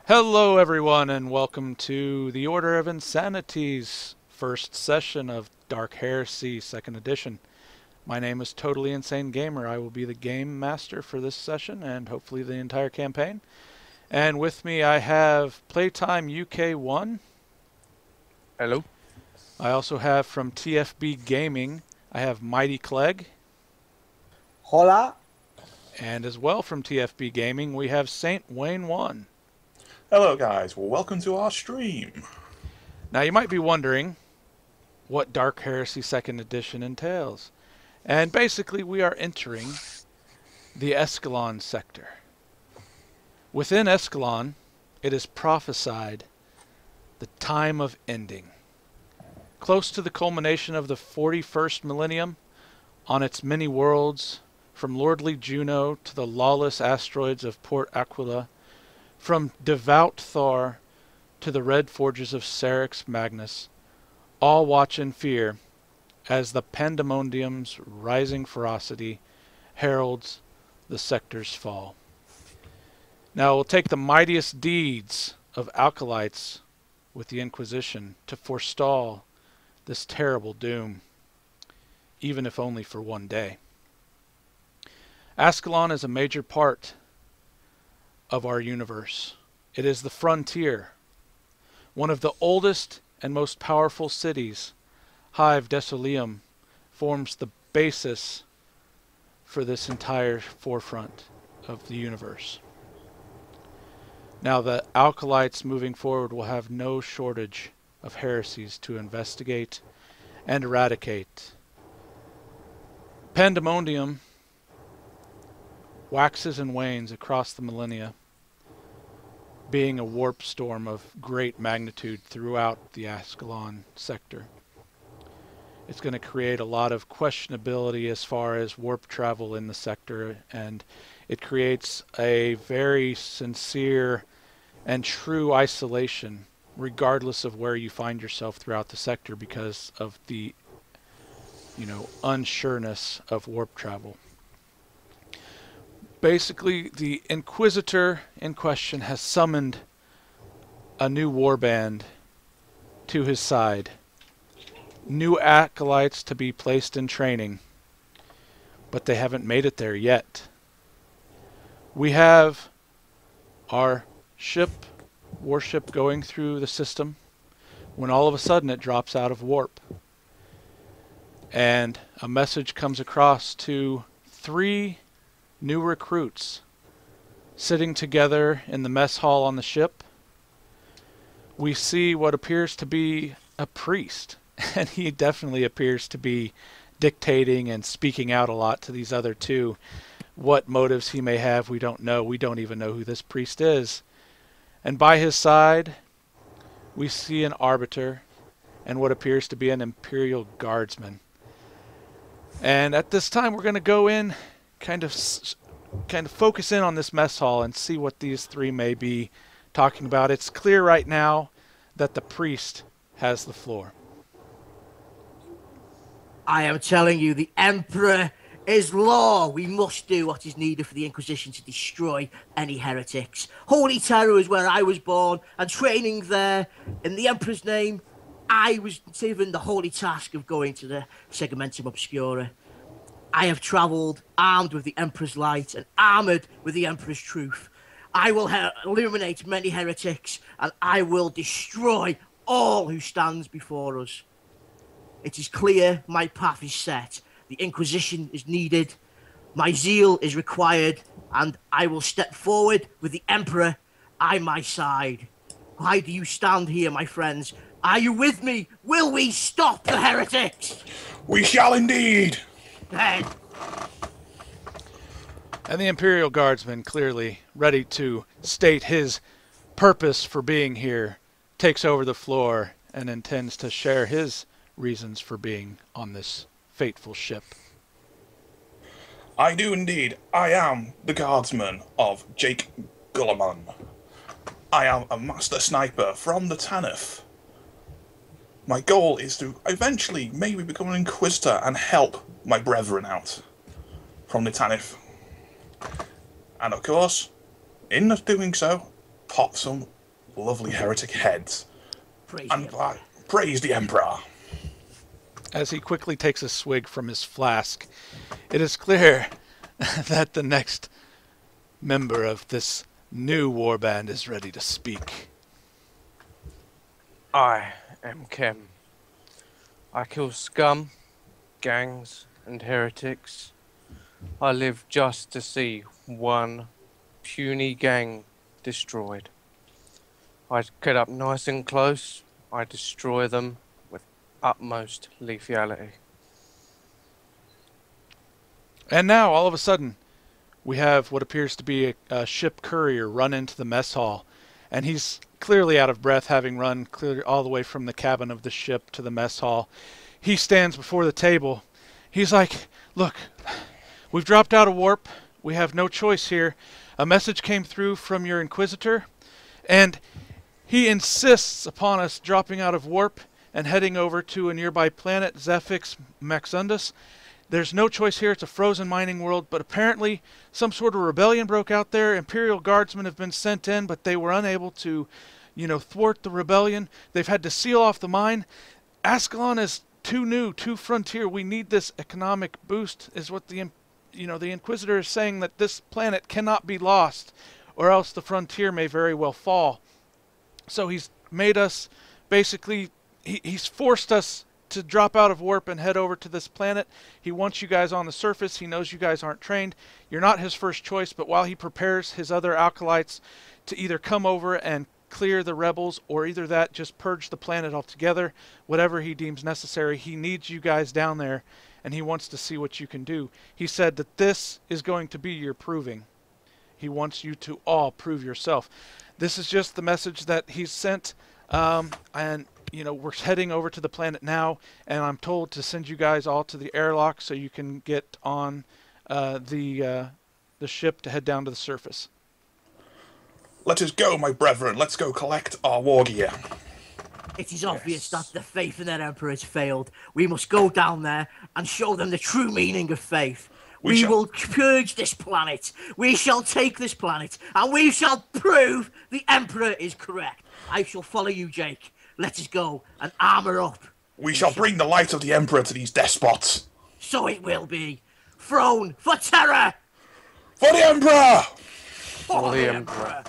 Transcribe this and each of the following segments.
Hello, everyone, and welcome to the Order of Insanity's first session of Dark Heresy 2nd Edition. My name is Totally Insane Gamer. I will be the game master for this session and hopefully the entire campaign. And with me I have Playtime UK1. Hello. I also have from TFB Gaming, I have Mighty Clegg. Hola. And as well from TFB Gaming, we have Saint Wayne 1. Hello guys, well welcome to our stream. Now you might be wondering what Dark Heresy 2nd Edition entails. And basically we are entering the Askellon Sector. Within Askellon, it is prophesied the time of ending. Close to the culmination of the 41st millennium, on its many worlds, from lordly Juno to the lawless asteroids of Port Aquila, from devout Thor to the red forges of Serix Magnus, all watch in fear as the pandemonium's rising ferocity heralds the sector's fall. Now it will take the mightiest deeds of Acolytes with the Inquisition to forestall this terrible doom, even if only for one day. Askellon is a major part of our universe. It is the frontier, one of the oldest and most powerful cities. Hive Desoleum forms the basis for this entire forefront of the universe. Now the Acolytes moving forward will have no shortage of heresies to investigate and eradicate. Pandemonium waxes and wanes across the millennia, being a warp storm of great magnitude throughout the Askellon sector. It's going to create a lot of questionability as far as warp travel in the sector, and it creates a very sincere and true isolation regardless of where you find yourself throughout the sector because of the, unsureness of warp travel. Basically, the Inquisitor in question has summoned a new warband to his side. New Acolytes to be placed in training, but they haven't made it there yet. We have our warship going through the system when all of a sudden it drops out of warp. And a message comes across to 3 new recruits sitting together in the mess hall on the ship. We see what appears to be a priest, and he definitely appears to be dictating and speaking out a lot to these other 2. What motives he may have, we don't know. We don't even know who this priest is. And by his side, we see an arbiter and what appears to be an Imperial Guardsman. And at this time, we're going to go in kind of focus in on this mess hall and see what these 3 may be talking about. It's clear right now that the priest has the floor. I am telling you, the Emperor is law. We must do what is needed for the Inquisition to destroy any heretics. Holy Terror is where I was born, and training there in the Emperor's name, I was given the holy task of going to the Segmentum Obscura. I have travelled armed with the Emperor's light and armoured with the Emperor's truth. I will illuminate many heretics, and I will destroy all who stands before us. It is clear my path is set. The Inquisition is needed. My zeal is required, and I will step forward with the Emperor by my side. Why do you stand here, my friends? Are you with me? Will we stop the heretics? We shall indeed! Then. And the Imperial Guardsman, clearly ready to state his purpose for being here, takes over the floor and intends to share his reasons for being on this fateful ship. I do indeed. I am the guardsman of Jake Gulamun. I am a master sniper from the Tanith. My goal is to eventually maybe become an Inquisitor and help my brethren out from the Tanith. And of course, in doing so, pop some lovely heretic heads. Praise And him. praise the Emperor. As he quickly takes a swig from his flask, it is clear that the next member of this new warband is ready to speak. I am Khem. I kill scum, gangs, and heretics. I live just to see one puny gang destroyed. I get up nice and close. I destroy them with utmost lethality. And now, all of a sudden, we have what appears to be a ship courier run into the mess hall. And he's clearly out of breath, having run clear all the way from the cabin of the ship to the mess hall. He stands before the table. He's like, look, we've dropped out of warp. We have no choice here. A message came through from your Inquisitor, and he insists upon us dropping out of warp and heading over to a nearby planet, Zephix Maxundus. There's no choice here. It's a frozen mining world, but apparently some sort of rebellion broke out there. Imperial guardsmen have been sent in, but they were unable to, thwart the rebellion. They've had to seal off the mine. Askellon is too new, too frontier. We need this economic boost, is what the Inquisitor is saying, that this planet cannot be lost, or else the frontier may very well fall. So he's made us, basically, he's forced us to drop out of warp and head over to this planet. He wants you guys on the surface. He knows you guys aren't trained. You're not his first choice, but while he prepares his other acolytes to either come over and clear the rebels, or either that, just purge the planet altogether, whatever he deems necessary, he needs you guys down there, and he wants to see what you can do. He said that this is going to be your proving. He wants you to all prove yourself. This is just the message that he's sent, and we're heading over to the planet now, and I'm told to send you guys all to the airlock so you can get on the ship to head down to the surface. Let us go, my brethren. Let's go collect our war gear. It is obvious that the faith in their Emperor has failed. We must go down there and show them the true meaning of faith. We will purge this planet. We shall take this planet, and we shall prove the Emperor is correct. I shall follow you, Jake. Let us go and armour up. We shall bring the light of the Emperor to these despots. So it will be. Throne for terror! For the Emperor! For the Emperor.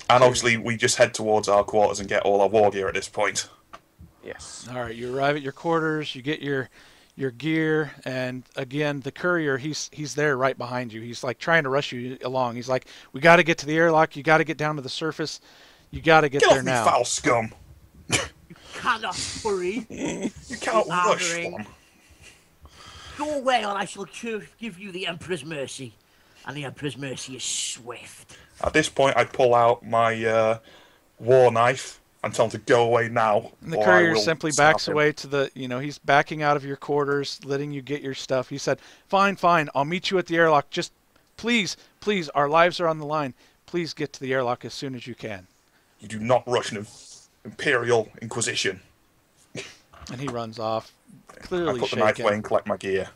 And obviously, we just head towards our quarters and get all our war gear at this point. Yes. All right, you arrive at your quarters, you get your gear, and again, the courier, he's there right behind you. He's like trying to rush you along. He's like, we got to get to the airlock. You got to get down to the surface. You got to get there off now. Me, foul scum! You cannot hurry. You cannot rush one. Go away, or I shall give you the Emperor's mercy. And the Emperor's mercy is swift. At this point, I pull out my war knife and tell him to go away now. And the courier simply backs away to the, he's backing out of your quarters, letting you get your stuff. He said, fine, I'll meet you at the airlock. Just please, our lives are on the line. Please get to the airlock as soon as you can. You do not rush an Imperial Inquisition. And he runs off, clearly I put the shaken. knife away and collect my gear.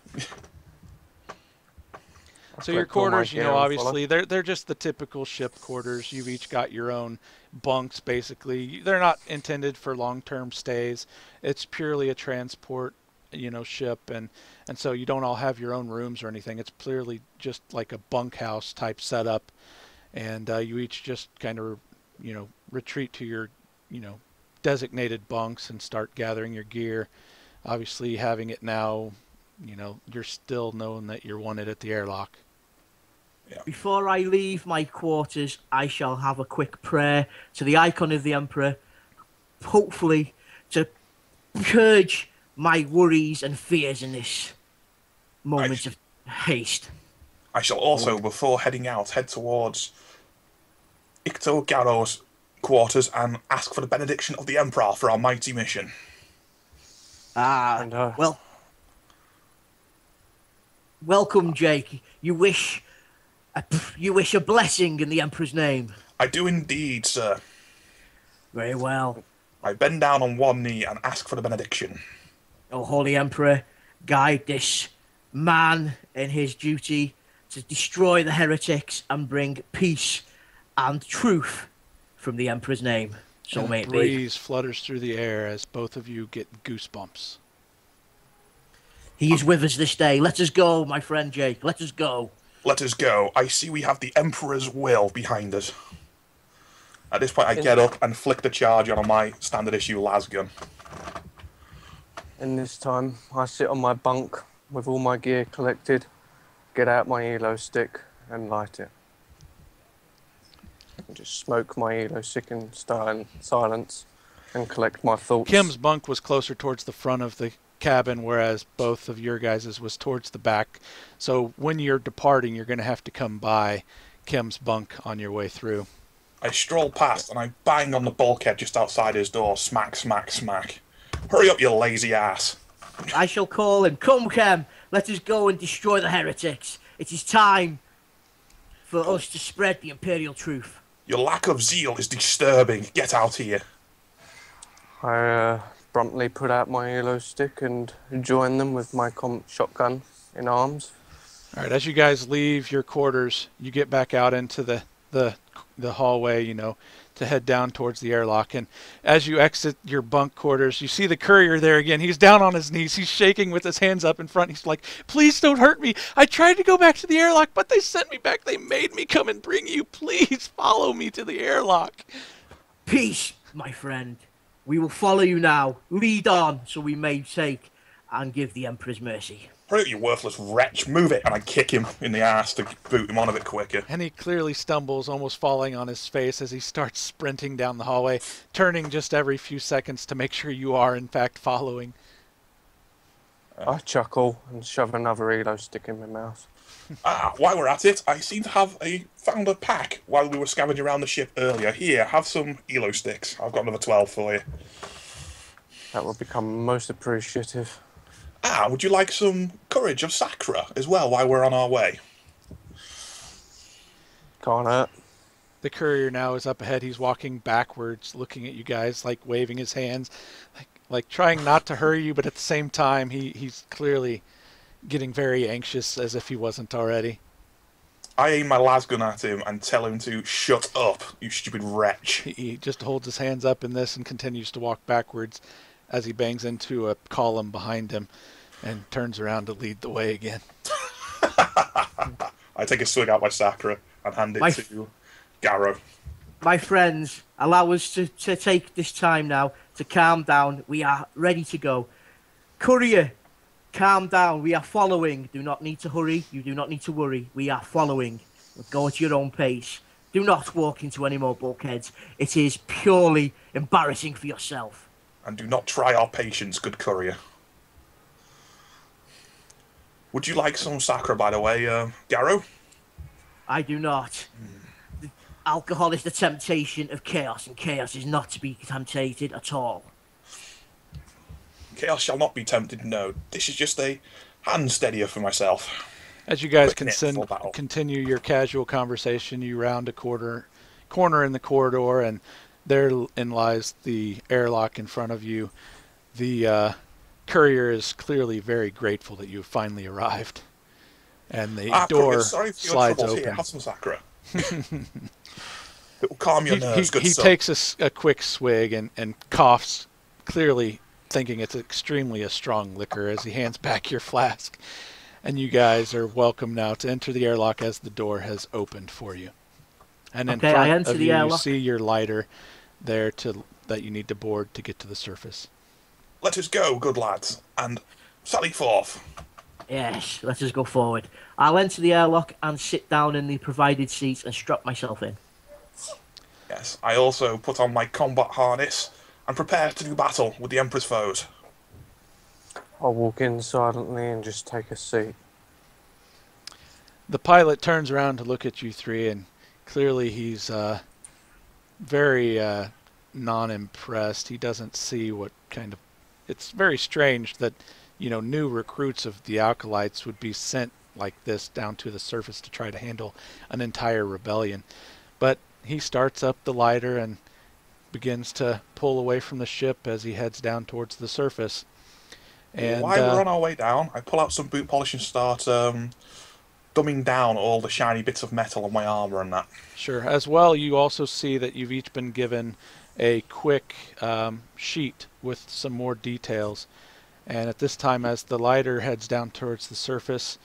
So your quarters, obviously, they're just the typical ship quarters. You've each got your own bunks, basically. They're not intended for long-term stays. It's purely a transport, ship, and so you don't all have your own rooms or anything. It's clearly just like a bunkhouse type setup, and you each just kind of, retreat to your, designated bunks and start gathering your gear. Obviously, having it now, you're still knowing that you're wanted at the airlock. Yeah. Before I leave my quarters, I shall have a quick prayer to the icon of the Emperor, hopefully to purge my worries and fears in this moment of haste. I shall also, before heading out, head towards Iacton Garro's quarters and ask for the benediction of the Emperor for our mighty mission. Well, welcome, Jake. You wish a blessing in the Emperor's name. I do indeed, sir. Very well. I bend down on one knee and ask for the benediction. O Holy Emperor, guide this man in his duty to destroy the heretics and bring peace and truth from the Emperor's name. So And may a it be. breeze flutters through the air as both of you get goosebumps. He is with us this day. Let us go, my friend Jake. Let us go. Let us go. I see we have the Emperor's will behind us. At this point, I get up and flick the charge on my standard issue las gun. In this time, I sit on my bunk with all my gear collected, get out my elo stick and light it. And just smoke my elo stick in silence and collect my thoughts. Kim's bunk was closer towards the front of the cabin, whereas both of your guys' was towards the back. So when you're departing, you're going to have to come by Kim's bunk on your way through. I stroll past and I bang on the bulkhead just outside his door. Smack, smack, smack. Hurry up, you lazy ass. I shall call him. Come, Khem. Let us go and destroy the heretics. It is time for us to spread the Imperial truth. Your lack of zeal is disturbing. Get out here. I promptly put out my elo stick and join them with my shotgun in arms. All right, as you guys leave your quarters, you get back out into the hallway, you know, to head down towards the airlock. And as you exit your bunk quarters, you see the courier there again. He's down on his knees. He's shaking with his hands up in front. He's like, please don't hurt me. I tried to go back to the airlock, but they sent me back. They made me come and bring you. Please follow me to the airlock. Peace, my friend. We will follow you now. Lead on, so we may take and give the Emperor's mercy. Hurry up, you worthless wretch. Move it. And I kick him in the ass to boot him on a bit quicker. And he clearly stumbles, almost falling on his face as he starts sprinting down the hallway, turning just every few seconds to make sure you are, in fact, following. I chuckle and shove another elo stick in my mouth. While we're at it, I seem to have found a pack while we were scavenging around the ship earlier. Here, have some elo sticks. I've got another 12 for you. That will become most appreciative. Would you like some courage of Sacra as well while we're on our way? Can't hurt. The courier now is up ahead. He's walking backwards, looking at you guys, like waving his hands, like trying not to hurry you, but at the same time, he's clearly getting very anxious, as if he wasn't already. I aim my lasgun at him and tell him to shut up, you stupid wretch. He just holds his hands up in this and continues to walk backwards as he bangs into a column behind him and turns around to lead the way again. I take a swig out my Sacra and hand it to Garro. My friends, allow us to take this time now to calm down. We are ready to go. Courier, calm down. We are following. Do not need to hurry. You do not need to worry. We are following. Go at your own pace. Do not walk into any more bulkheads. It is purely embarrassing for yourself. And do not try our patience, good courier. Would you like some Sacra, by the way, Garro? I do not. Alcohol is the temptation of chaos, and chaos is not to be tempted at all. Chaos shall not be tempted, no. This is just a hand steadier for myself. As you guys continue your casual conversation, you round a corner in the corridor, and therein lies the airlock in front of you. The courier is clearly very grateful that you finally arrived. And the door slides open. Here, have some Sacra. It will calm your nerves, good He son. takes a quick swig and coughs, clearly thinking it's extremely a strong liquor, as he hands back your flask. And you guys are welcome now to enter the airlock as the door has opened for you. And in front of you, you see your lighter there that you need to board to get to the surface. Let us go, good lads, and sally forth. Yes, let us go forward. I'll enter the airlock and sit down in the provided seats and strap myself in. Yes, I also put on my combat harness and prepare to do battle with the Emperor's foes. I'll walk in silently and just take a seat. The pilot turns around to look at you three, and clearly he's very non-impressed. He doesn't see what kind of... It's very strange that, you know, new recruits of the Acolytes would be sent like this down to the surface to try to handle an entire rebellion. But he starts up the lighter and begins to pull away from the ship as he heads down towards the surface. And while we're on our way down, I pull out some boot polish and start dumbing down all the shiny bits of metal on my armor and that. Sure. As well, you also see that you've each been given a quick sheet with some more details. And at this time, as the lighter heads down towards the surface,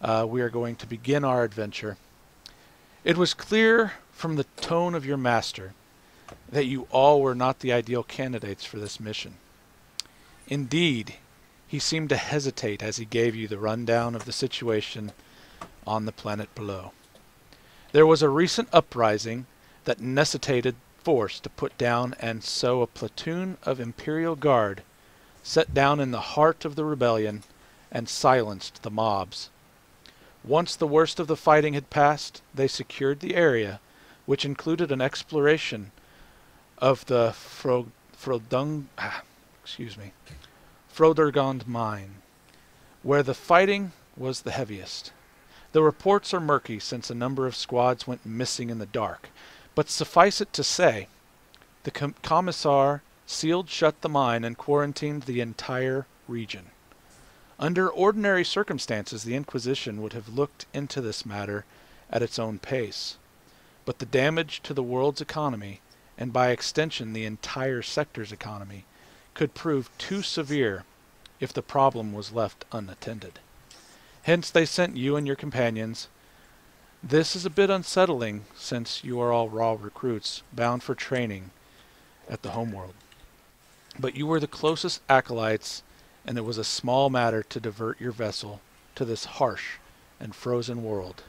we are going to begin our adventure. It was clear from the tone of your master that you all were not the ideal candidates for this mission. Indeed, he seemed to hesitate as he gave you the rundown of the situation on the planet below. There was a recent uprising that necessitated force to put down, and so a platoon of Imperial Guard set down in the heart of the rebellion and silenced the mobs. Once the worst of the fighting had passed, they secured the area, which included an exploration of the Frodergond mine, where the fighting was the heaviest. The reports are murky since a number of squads went missing in the dark, but suffice it to say, the Commissar sealed shut the mine and quarantined the entire region. Under ordinary circumstances, the Inquisition would have looked into this matter at its own pace, but the damage to the world's economy, and by extension the entire sector's economy, could prove too severe if the problem was left unattended. Hence they sent you and your companions. This is a bit unsettling, since you are all raw recruits, bound for training at the homeworld. But you were the closest acolytes, and it was a small matter to divert your vessel to this harsh and frozen world.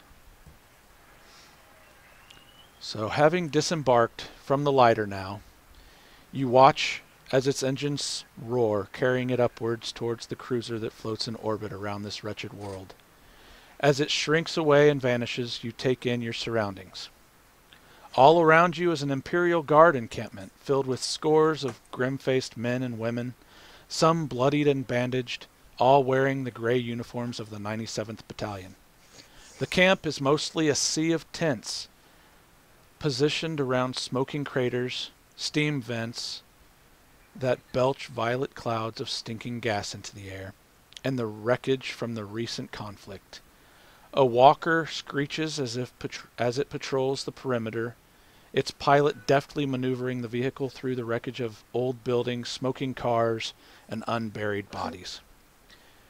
So, having disembarked from the lighter now, you watch as its engines roar, carrying it upwards towards the cruiser that floats in orbit around this wretched world. As it shrinks away and vanishes, you take in your surroundings. All around you is an Imperial Guard encampment, filled with scores of grim-faced men and women, some bloodied and bandaged, all wearing the gray uniforms of the 97th Battalion. The camp is mostly a sea of tents, positioned around smoking craters, steam vents that belch violet clouds of stinking gas into the air, and the wreckage from the recent conflict. A walker screeches as it patrols the perimeter, its pilot deftly maneuvering the vehicle through the wreckage of old buildings, smoking cars, and unburied bodies.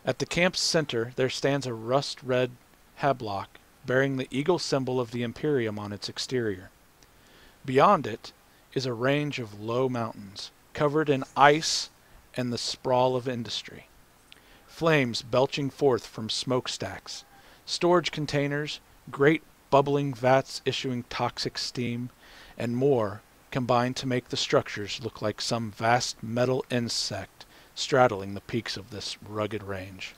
At the camp's center there stands a rust-red hablock bearing the eagle symbol of the Imperium on its exterior. Beyond it is a range of low mountains, covered in ice and the sprawl of industry. Flames belching forth from smokestacks, storage containers, great bubbling vats issuing toxic steam, and more combine to make the structures look like some vast metal insect straddling the peaks of this rugged range.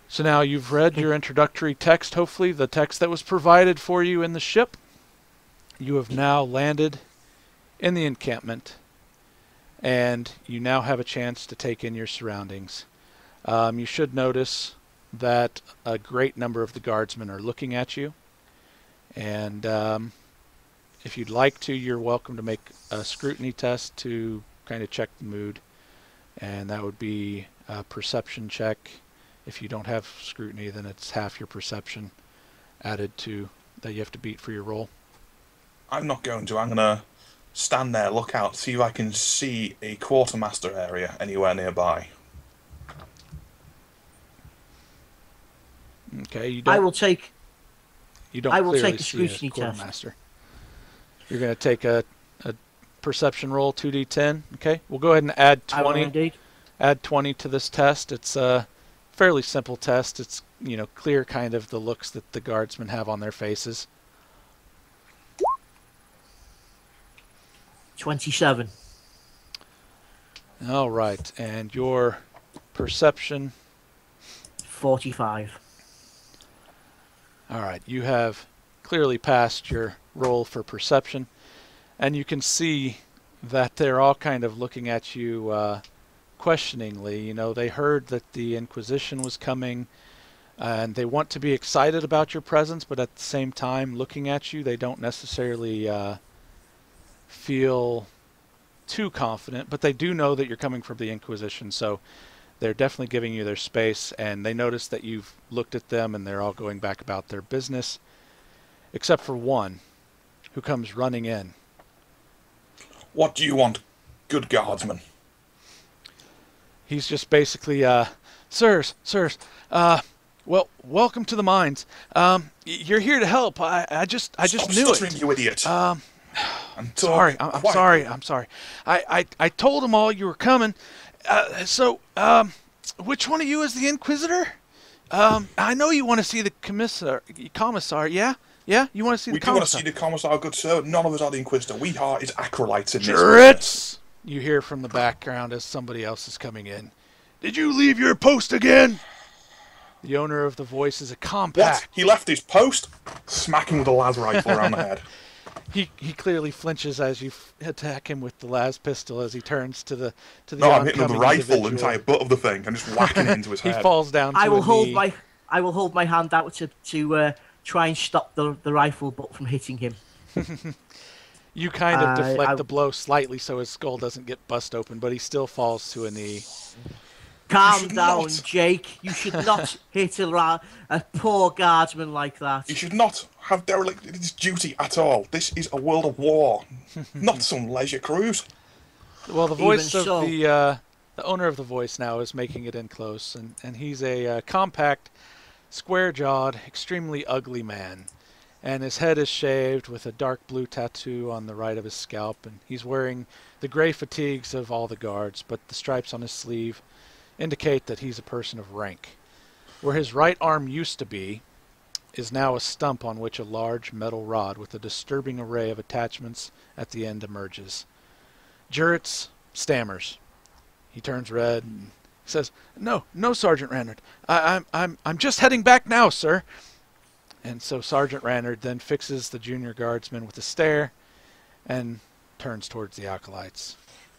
So now you've read your introductory text, hopefully the text that was provided for you in the ship. You have now landed in the encampment, and you now have a chance to take in your surroundings. You should notice that a great number of the guardsmen are looking at you, and if you'd like to, you're welcome to make a scrutiny test to kind of check the mood, and that would be a perception check. If you don't have scrutiny, then it's half your perception added to that you have to beat for your roll. I'm not going to. I'm going to stand there, look out, see if I can see a quartermaster area anywhere nearby. Okay, you don't. I will take. You don't. I will clearly take the see a scrutiny test. quartermaster. You're going to take a perception roll, 2d10. Okay, we'll go ahead and add I will 20. indeed. Add 20 to this test. It's a fairly simple test. It's, clear kind of the looks that the guardsmen have on their faces. 27. All right, and your perception. 45. All right, you have clearly passed your roll for perception, and you can see that they're all kind of looking at you questioningly. They heard that the Inquisition was coming, and they want to be excited about your presence, but at the same time, looking at you, they don't necessarily feel too confident, but they do know that you're coming from the Inquisition, so They're definitely giving you their space, and they notice that you've looked at them, and they're all going back about their business, except for one, who comes running in. What do you want, good guardsman? He's just basically, sirs, well, welcome to the mines. You're here to help. I just Stop knew stuttering, it. you idiot. I'm sorry. I'm sorry. I told them all you were coming. So, which one of you is the Inquisitor? I know you want to see the Commissar, yeah? Yeah? You want to see the Commissar? We do want to see the Commissar, good sir. None of us are the Inquisitor. We are his acolytes in this Jurits! business. You hear from the background as somebody else is coming in. Did you leave your post again? The owner of the voice is a compact. What? He left his post? Smack him with a las rifle around the head. He clearly flinches as you attack him with the las pistol as he turns to the No, I'm hitting with the oncoming rifle, the individual. entire butt of the thing, and just whacking it into his He head. falls down to I will a knee. hold my hand out to try and stop the rifle butt from hitting him. You kind of deflect I- the blow slightly so his skull doesn't get bust open, but he still falls to a knee. Calm should down, not. Jake. You should not hit a poor guardsman like that. He should not have derelicted his duty at all. This is a world of war, not some leisure cruise. Well, the voice Even of so. the owner of the voice now is making it in close, and he's a compact, square-jawed, extremely ugly man. And his head is shaved with a dark blue tattoo on the right of his scalp, and he's wearing the gray fatigues of all the guards, but the stripes on his sleeve indicate that he's a person of rank. Where his right arm used to be is now a stump on which a large metal rod with a disturbing array of attachments at the end emerges. Jurits stammers. He turns red and says, "No, Sergeant Rannard. I'm just heading back now, sir." And so Sergeant Rannard then fixes the junior guardsman with a stare and turns towards the Acolytes.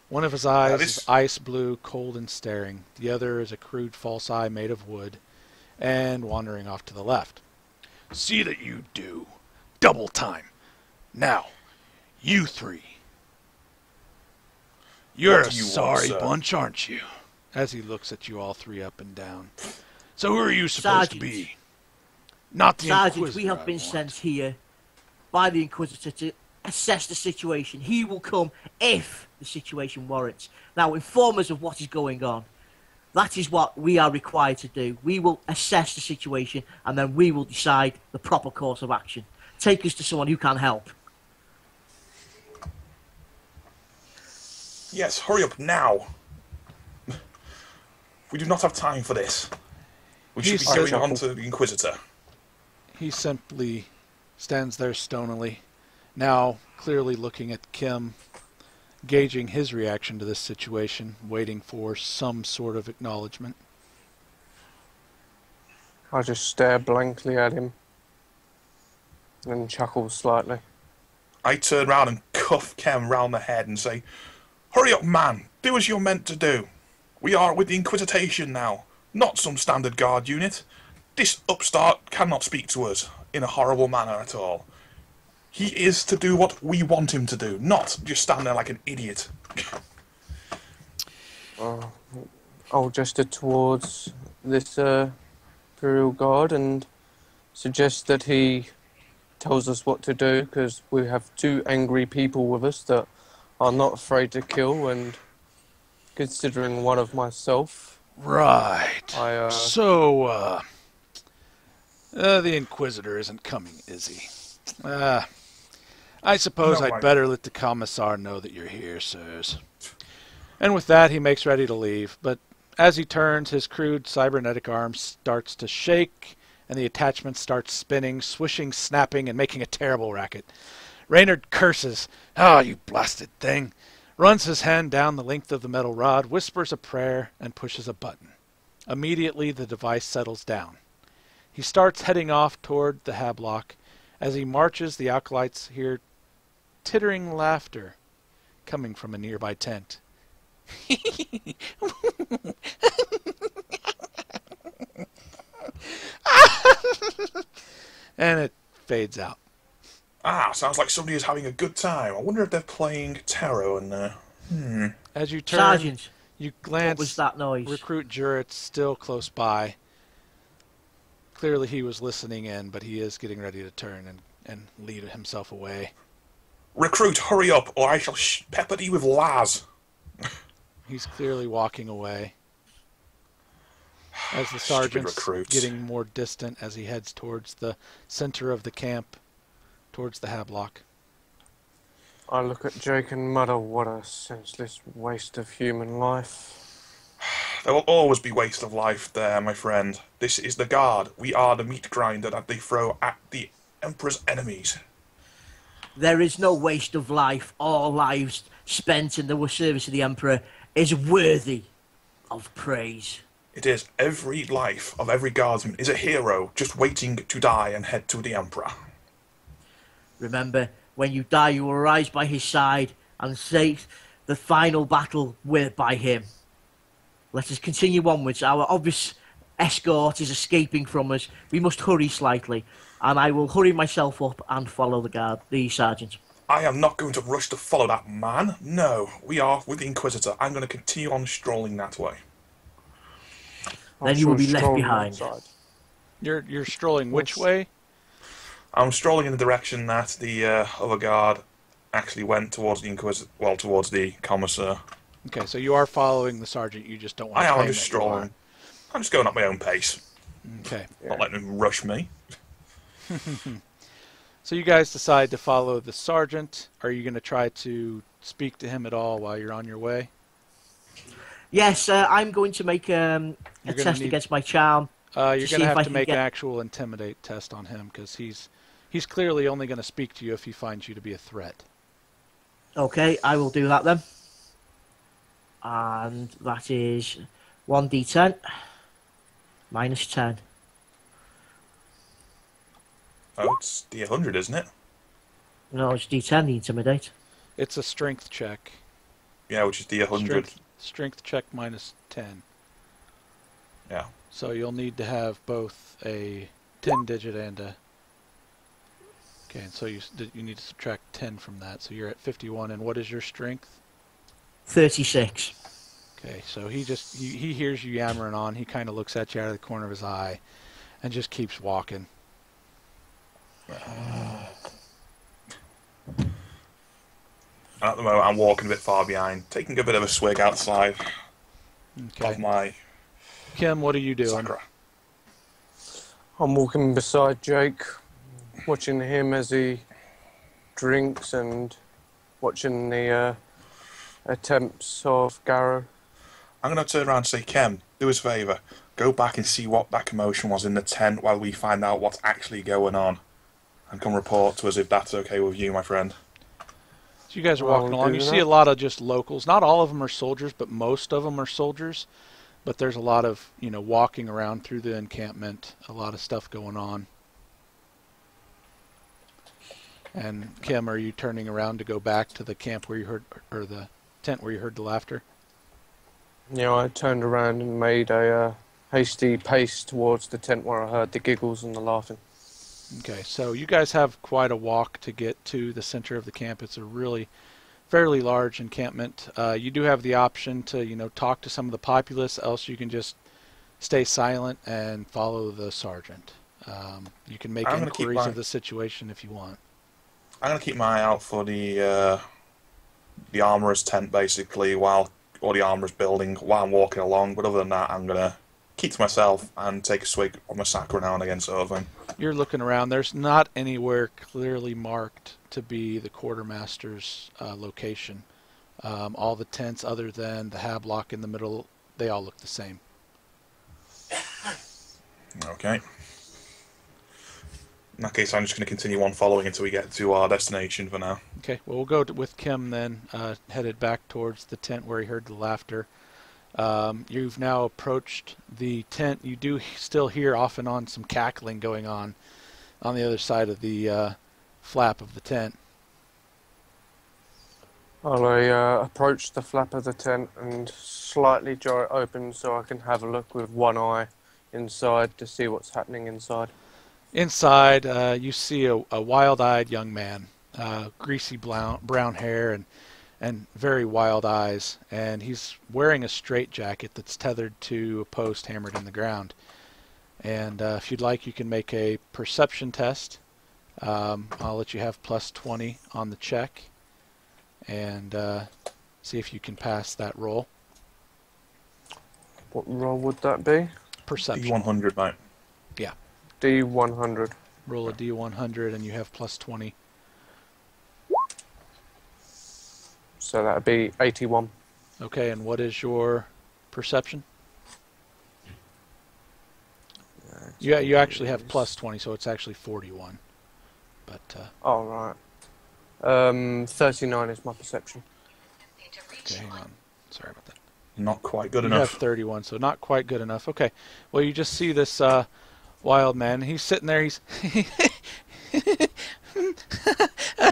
One of his eyes is ice blue, cold and staring. The other is a crude false eye made of wood and wandering off to the left. "See that you do. Double time. Now, you three. You're What a do you want, sorry sir?" bunch, aren't you?" As he looks at you all three up and down. "So who are you supposed to be? Not the Sergeant, Inquisitor, we have I been want." sent here by the Inquisitor to assess the situation. He will come if the situation warrants. Now, inform us of what is going on. That is what we are required to do. We will assess the situation, and then we will decide the proper course of action. Take us to someone who can help. Yes, hurry up now. We do not have time for this. We should be going on to the Inquisitor. He simply stands there stonily, now clearly looking at Kim, gauging his reaction to this situation, waiting for some sort of acknowledgement. I just stare blankly at him and chuckle slightly. I turn round and cuff Khem round the head and say, "Hurry up, man. Do as you're meant to do. We are with the Inquisition now, not some standard guard unit. This upstart cannot speak to us in a horrible manner at all. He is to do what we want him to do, not just stand there like an idiot." I'll gesture towards this Imperial Guard and suggest that he tells us what to do, because we have two angry people with us that are not afraid to kill, and considering one of myself, Right. I, The Inquisitor isn't coming, is he? I suppose No, I'd better let the Commissar know that you're here, sirs. And with that, he makes ready to leave, but as he turns, his crude cybernetic arm starts to shake, and the attachment starts spinning, swishing, snapping, and making a terrible racket. Reynard curses. "Oh, you blasted thing!" Runs his hand down the length of the metal rod, whispers a prayer, and pushes a button. Immediately, the device settles down. He starts heading off toward the hablock. As he marches, the Acolytes hear tittering laughter coming from a nearby tent. And it fades out. Ah, sounds like somebody is having a good time. I wonder if they're playing tarot and As you turn, Sergeant, You glance. What was that noise? Recruit Juret's still close by. Clearly he was listening in, but he is getting ready to turn and lead himself away. Recruit, hurry up, or I shall pepper thee with Laz. He's clearly walking away. As the sergeant's getting more distant as he heads towards the center of the camp, towards the Hablock. I look at Jake and mutter, what a senseless waste of human life. There will always be waste of life there, my friend. This is the Guard. We are the meat grinder that they throw at the Emperor's enemies. There is no waste of life. All lives spent in the service of the Emperor is worthy of praise. It is. Every life of every guardsman is a hero just waiting to die and head to the Emperor. Remember, when you die, you will rise by his side and say the final battle by him. Let us continue onwards. Our obvious escort is escaping from us. We must hurry slightly, and I will hurry myself up and follow the sergeant. I am not going to rush to follow that man. No, we are with the Inquisitor. I'm going to continue on strolling that way. Then you will be left behind. You're strolling which way? I'm strolling in the direction that the other guard actually went towards the Inquisitor, well, towards the Commissar. Okay, so you are following the sergeant, you just don't want to I am just strolling. I'm just going at my own pace. Okay. Not letting him rush me. So you guys decide to follow the sergeant. Are you going to try to speak to him at all while you're on your way? Yes, I'm going to make a test against my charm. You're going to have to make an actual intimidate test on him, because he's clearly only going to speak to you if he finds you to be a threat. Okay, I will do that then. And that is 1d10 minus 10. Oh, it's D100, isn't it? No, it's d10, the intimidate. It's a strength check. Yeah, which is D100. Strength check minus 10. Yeah. So you'll need to have both a 10-digit and a... Okay, and so you need to subtract 10 from that. So you're at 51, and what is your strength? 36. Okay, so he hears you yammering on. He kind of looks at you out of the corner of his eye and just keeps walking. At the moment, I'm walking a bit far behind, taking a bit of a swig outside of my... Khem, what are you doing? Sakura. I'm walking beside Jake, watching him as he drinks and watching the attempts of Garro. I'm going to turn around and say, Khem, do us a favour. Go back and see what that commotion was in the tent while we find out what's actually going on. And come report to us if that's okay with you, my friend. So you guys are walking along. You see a lot of just locals. Not all of them are soldiers, but most of them are soldiers. But there's a lot of, walking around through the encampment. A lot of stuff going on. And Khem, are you turning around to go back to the camp where you heard, or the tent where you heard the laughter? Yeah, I turned around and made a hasty pace towards the tent where I heard the giggles and the laughing. Okay, so you guys have quite a walk to get to the center of the camp. It's a really fairly large encampment. You do have the option to, talk to some of the populace, else you can just stay silent and follow the sergeant. You can make inquiries of the situation if you want. I'm going to keep my eye out for the armourer's tent, basically, while all the armourer's building, while I'm walking along. But other than that, I'm going to keep to myself and take a swig of my Sakura now and again, sort of thing. You're looking around. There's not anywhere clearly marked to be the quartermaster's location. All the tents, other than the Hablock in the middle, they all look the same. Okay. In that case, I'm just going to continue on following until we get to our destination for now. Okay, well, we'll go with Khem then, headed back towards the tent where he heard the laughter. You've now approached the tent. You do still hear off and on some cackling going on the other side of the flap of the tent. I'll approach the flap of the tent and slightly jar it open so I can have a look with one eye inside to see what's happening inside. Inside, you see a wild-eyed young man, greasy brown hair, and and very wild eyes, and he's wearing a straitjacket that's tethered to a post hammered in the ground. And if you'd like, you can make a perception test. I'll let you have plus 20 on the check, and see if you can pass that roll. What roll would that be? Perception. D100, mate. Yeah. D100. Roll a D100, and you have plus 20. So that'd be 81. Okay, and what is your perception? Yeah, you actually have plus 20, so it's actually 41. But Oh, right. 39 is my perception. okay, hang on. Sorry about that. Not quite good You enough. have 31, so not quite good enough. Okay. Well, you just see this wild man. He's sitting there. He's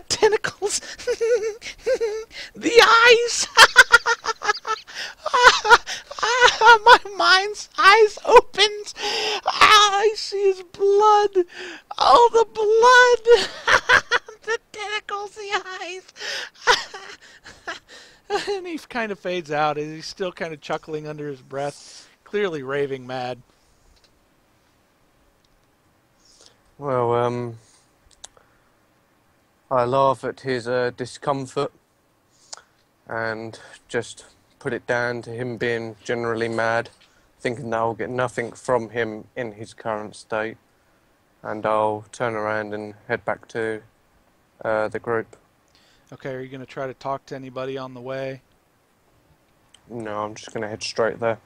tentacles. The eyes. My mind's eyes opened. I see his blood. Oh, the blood. The tentacles, the eyes. And he kind of fades out. He's still kind of chuckling under his breath, clearly raving mad. Well, I laugh at his discomfort and just put it down to him being generally mad, thinking that I'll get nothing from him in his current state, and I'll turn around and head back to the group. Okay, are you going to try to talk to anybody on the way? No, I'm just going to head straight there.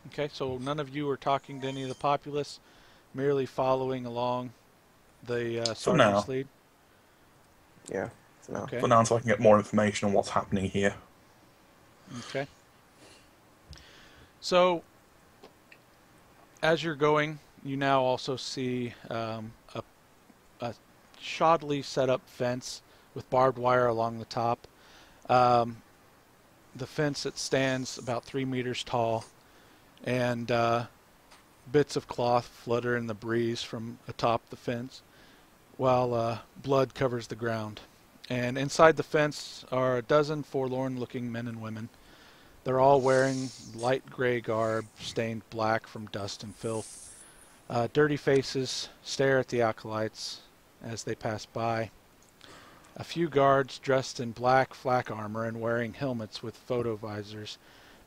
Okay, so none of you are talking to any of the populace, merely following along the sergeant's lead? Yeah, for now. Okay. For now, so I can get more information on what's happening here. Okay. So, as you're going, you now also see a shoddily set up fence with barbed wire along the top. The fence that stands about 3 meters tall, and bits of cloth flutter in the breeze from atop the fence, while blood covers the ground. And inside the fence are a dozen forlorn-looking men and women. They're all wearing light gray garb, stained black from dust and filth. Dirty faces stare at the Acolytes as they pass by. A few guards dressed in black flak armor and wearing helmets with photo visors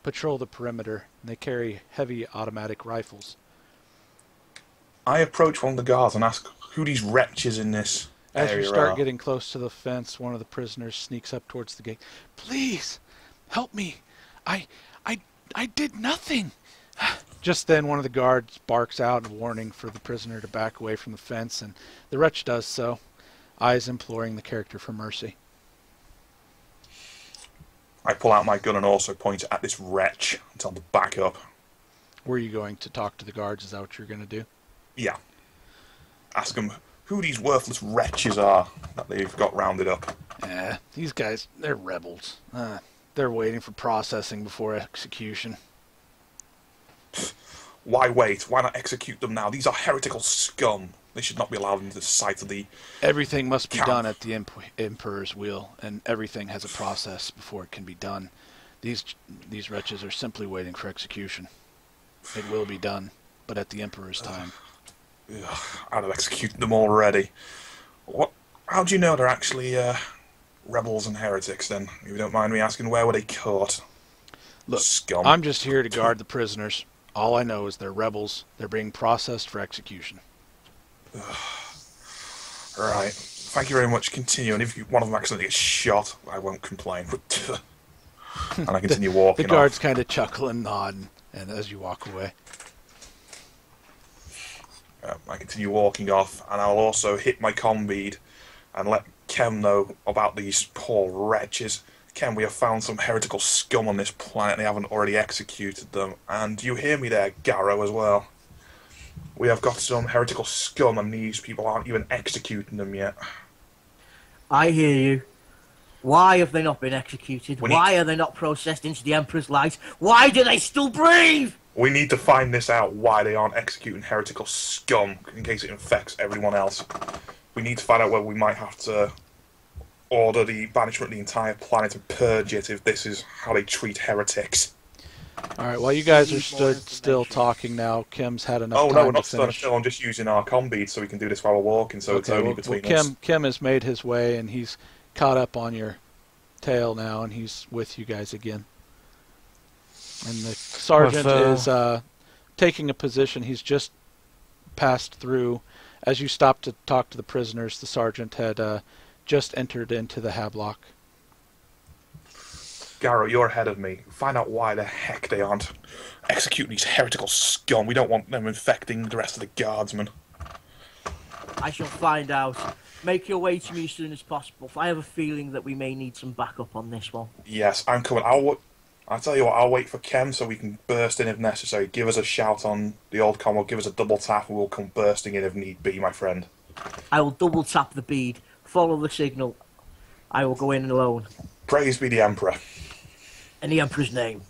patrol the perimeter, and they carry heavy automatic rifles. I approach one of the guards and ask who these wretches in this As area you start are. getting close to the fence, one of the prisoners sneaks up towards the gate. "Please, help me. I did nothing." Just then, one of the guards barks out a warning for the prisoner to back away from the fence, and the wretch does so, eyes imploring the character for mercy. I pull out my gun and also point it at this wretch and tell him to back up. Were you going to talk to the guards? Is that what you're going to do? Yeah. Ask them who these worthless wretches are that they've got rounded up. These guys, they're rebels. They're waiting for processing before execution. Why wait? Why not execute them now? These are heretical scum. They should not be allowed into the sight of the... Everything must be Count. done at the Emperor's will, and everything has a process before it can be done. These wretches are simply waiting for execution. It will be done, but at the Emperor's time. Ugh, I'd have executed them already. What? How do you know they're actually rebels and heretics, then? If you don't mind me asking, where were they caught? Look, Scum. I'm just here to guard the prisoners. All I know is they're rebels. They're being processed for execution. Right. Thank you very much. Continue. And if one of them accidentally gets shot, I won't complain. And I continue walking The guards off. kind of chuckle and nod, and as you walk away. I continue walking off, and I'll also hit my conbead and let Khem know about these poor wretches. Khem, we have found some heretical scum on this planet. They haven't already executed them. And you hear me there, Garro, as well. We have got some heretical scum, and these people aren't even executing them yet. I hear you. Why have they not been executed? We need- Why are they not processed into the Emperor's light? Why do they still breathe? We need to find this out, why they aren't executing heretical scum, in case it infects everyone else. We need to find out whether we might have to order the banishment of the entire planet and purge it if this is how they treat heretics. Alright, while you guys are Need more still information. talking now, Kim's had enough Oh time no, we're to not standing finish. still. I'm just using our comm bead so we can do this while we're walking. So it's Okay, only well, between us. Kim has made his way, and he's caught up on your tail now, and he's with you guys again. And the sergeant is taking a position. He's just passed through. As you stopped to talk to the prisoners, the sergeant had just entered into the Hablock. Garro, you're ahead of me. Find out why the heck they aren't executing these heretical scum. We don't want them infecting the rest of the guardsmen. I shall find out. Make your way to me as soon as possible. I have a feeling that we may need some backup on this one. Yes, I'm coming. I'll tell you what, I'll wait for Khem so we can burst in if necessary. Give us a shout on the old comm, or give us a double tap and we'll come bursting in if need be, my friend. I will double tap the bead, follow the signal. I will go in alone. Praise be the Emperor. In the Emperor's name.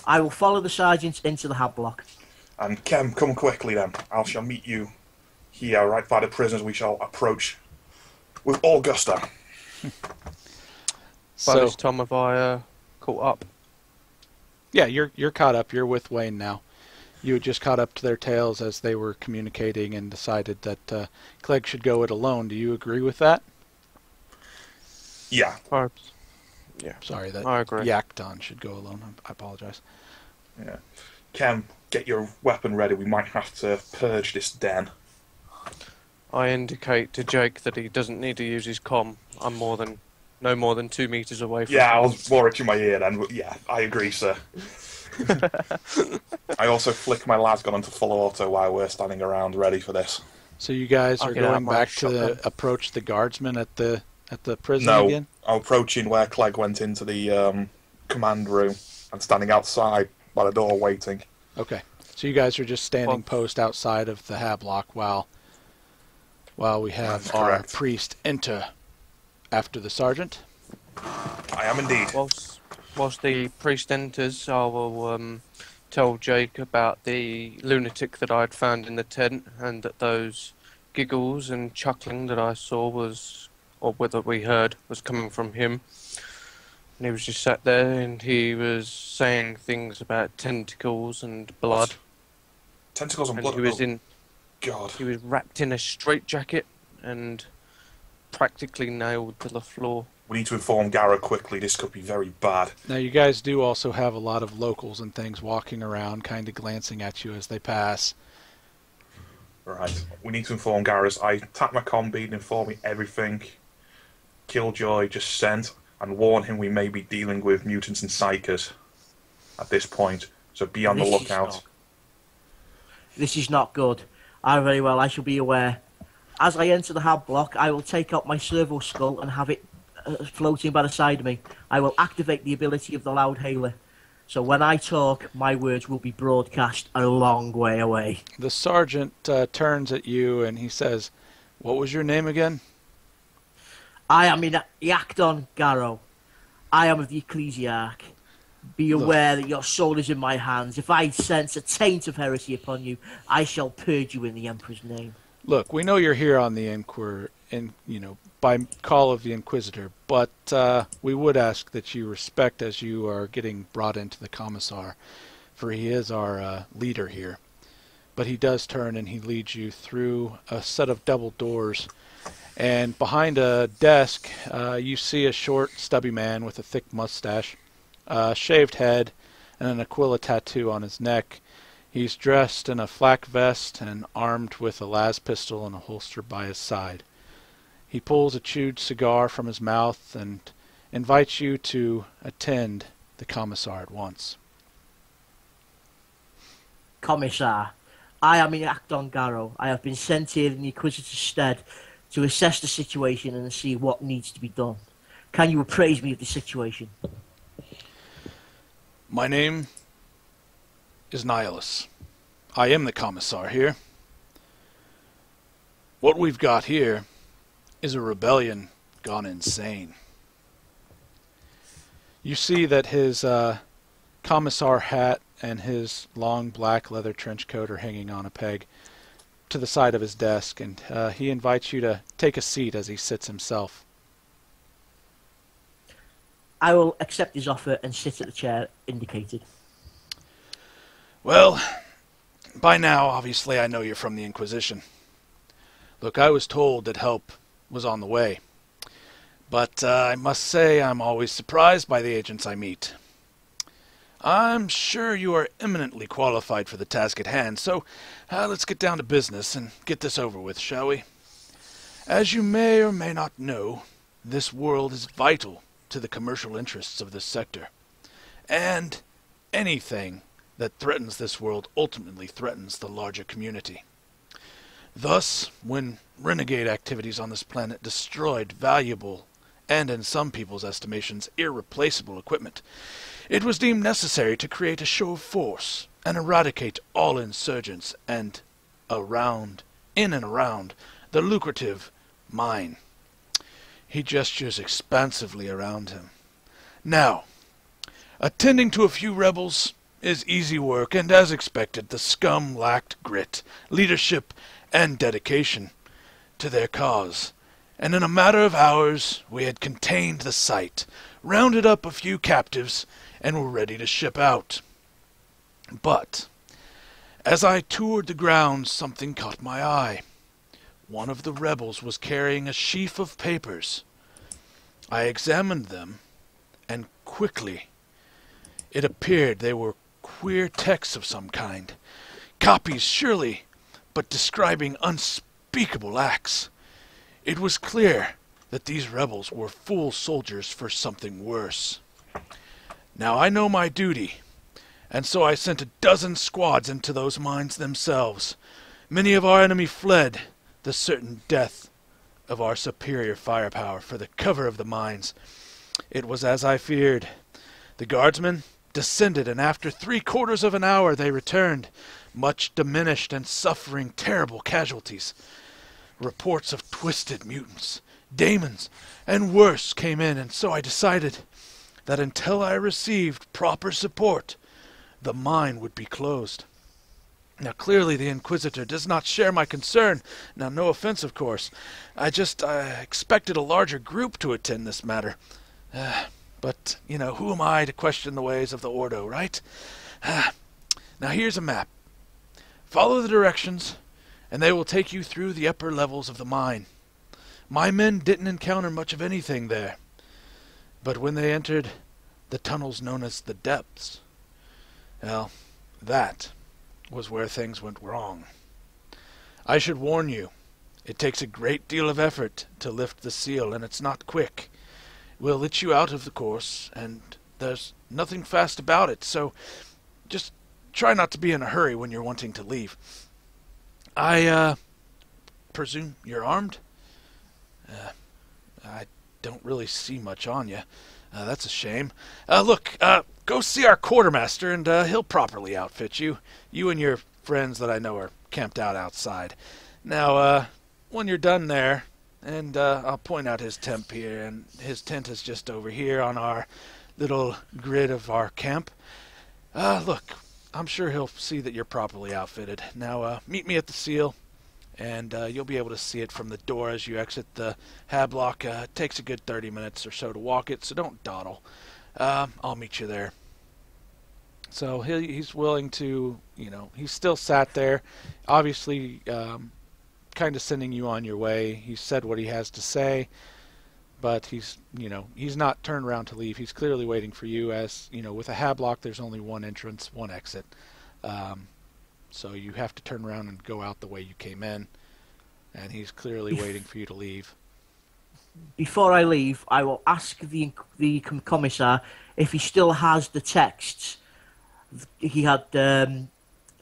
I will follow the sergeant into the Hablock. And Khem, come quickly then. I shall meet you here, right by the prisoners. We shall approach with all gusto. By this time have I caught up? Yeah, you're caught up. You're with Wayne now. You had just caught up to their tails as they were communicating and decided that Clegg should go it alone. Do you agree with that? Yeah. Yeah, Sorry, that I agree. Iacton should go alone. I apologize. Yeah. Khem, get your weapon ready. We might have to purge this den. I indicate to Jake that he doesn't need to use his comm. I'm no more than 2 meters away from Yeah, him. I'll roar it to my ear then. But yeah, I agree, sir. I also flick my lasgun onto full auto while we're standing around ready for this. So you guys I'll are get out going my back to shotgun. approach the guardsmen at the prison No, again? I'm approaching where Clegg went into the command room and standing outside by the door waiting. Okay. So you guys are just standing post outside of the Hablock while we have That's our correct. priest enter after the sergeant. I am indeed. Whilst the priest enters, I will tell Jake about the lunatic that I'd found in the tent, and that those giggles and chuckling that I saw or whether we heard, was coming from him. And he was just sat there, and he was saying things about tentacles and blood. What? Tentacles and And blood. he was Oh, God. he was wrapped in a straitjacket and practically nailed to the floor. We need to inform Garro quickly. This could be very bad. Now you guys do also have a lot of locals and things walking around, kind of glancing at you as they pass. Right. We need to inform Garrus. I tap my comm bead and inform me everything Killjoy just sent, and warn him we may be dealing with mutants and psychers at this point. So be on the lookout. This is not good. Very well, I shall be aware. As I enter the Hablock, I will take out my servo skull and have it floating by the side of me. I will activate the ability of the loudhailer. So when I talk, my words will be broadcast a long way away. The sergeant turns at you and he says, "What was your name again?" I am in Iacton Garro. I am of the Ecclesiarch. Be aware that your soul is in my hands. If I sense a taint of heresy upon you, I shall purge you in the Emperor's name. Look, we know you're here on the by call of the Inquisitor, but we would ask that you respect as you are getting brought into the Commissar, for he is our leader here. But he does turn and he leads you through a set of double doors, and behind a desk you see a short, stubby man with a thick mustache, shaved head, and an Aquila tattoo on his neck. He's dressed in a flak vest and armed with a las pistol and a holster by his side. He pulls a chewed cigar from his mouth and invites you to attend the Commissar at once. Commissar, I am Iacton Garro. I have been sent here in the Inquisitor's stead to assess the situation and see what needs to be done. Can you appraise me of the situation? My name is Nihilus. I am the Commissar here. What we've got here is a rebellion gone insane. You see that his Commissar hat and his long black leather trench coat are hanging on a peg to the side of his desk, and he invites you to take a seat as he sits himself. I will accept his offer and sit at the chair indicated. Well, by now, obviously, I know you're from the Inquisition. Look, I was told that help was on the way. But I must say I'm always surprised by the agents I meet. I'm sure you are eminently qualified for the task at hand, so let's get down to business and get this over with, shall we? As you may or may not know, this world is vital to the commercial interests of this sector. And anything that threatens this world ultimately threatens the larger community. Thus, when renegade activities on this planet destroyed valuable, and in some people's estimations, irreplaceable equipment, it was deemed necessary to create a show of force and eradicate all insurgents in and around the lucrative mine. He gestures expansively around him. Now, attending to a few rebels is easy work, and as expected, the scum lacked grit, leadership, and dedication to their cause. And in a matter of hours, we had contained the site, rounded up a few captives, and were ready to ship out. But, as I toured the grounds, something caught my eye. One of the rebels was carrying a sheaf of papers. I examined them, and quickly it appeared they were queer texts of some kind. Copies, surely, but describing unspeakable acts. It was clear that these rebels were fool soldiers for something worse. Now I know my duty, and so I sent a dozen squads into those mines themselves. Many of our enemy fled, the certain death of our superior firepower for the cover of the mines. It was as I feared. The guardsmen descended, and after 3/4 of an hour they returned, much diminished and suffering terrible casualties. Reports of twisted mutants, daemons, and worse came in, and so I decided that until I received proper support, the mine would be closed. Now clearly the Inquisitor does not share my concern. Now no offense, of course. I expected a larger group to attend this matter. But, who am I to question the ways of the Ordo, right? Now here's a map. Follow the directions, and they will take you through the upper levels of the mine. My men didn't encounter much of anything there. But when they entered the tunnels known as the depths, well, that was where things went wrong. I should warn you, it takes a great deal of effort to lift the seal, and it's not quick. We'll let you out of the course, and there's nothing fast about it, so just try not to be in a hurry when you're wanting to leave. I presume you're armed? I don't really see much on you. That's a shame. Look, go see our quartermaster, and he'll properly outfit you. You and your friends that I know are camped out outside. Now, when you're done there, and I'll point out his tent here, and his tent is just over here on our little grid of our camp. Look, I'm sure he'll see that you're properly outfitted. Now, meet me at the seal, and you'll be able to see it from the door as you exit the hablock. It takes a good 30 minutes or so to walk it, so don't dawdle. I'll meet you there. So he's willing to, he's still sat there, obviously kind of sending you on your way. He said what he has to say, but he's not turned around to leave. He's clearly waiting for you, as, with a hablock there's only one entrance, one exit. So you have to turn around and go out the way you came in, and he's clearly waiting for you to leave. Before I leave, I will ask the Commissar if he still has the texts he had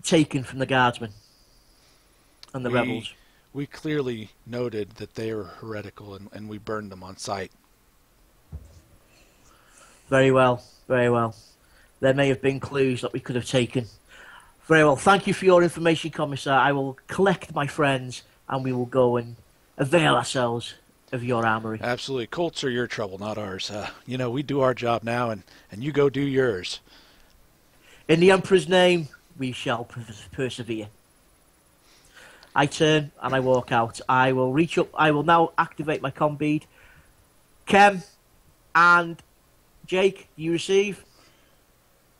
taken from the guardsmen and the rebels. We clearly noted that they were heretical, and we burned them on sight. Very well, very well. There may have been clues that we could have taken. Very well. Thank you for your information, Commissar. I will collect my friends, and we will go and avail ourselves of your armory. Absolutely. Colts are your trouble, not ours. We do our job now, and you go do yours. In the Emperor's name, we shall persevere. I turn and I walk out. I will reach up. I will now activate my comm bead. Khem and Jake, you receive?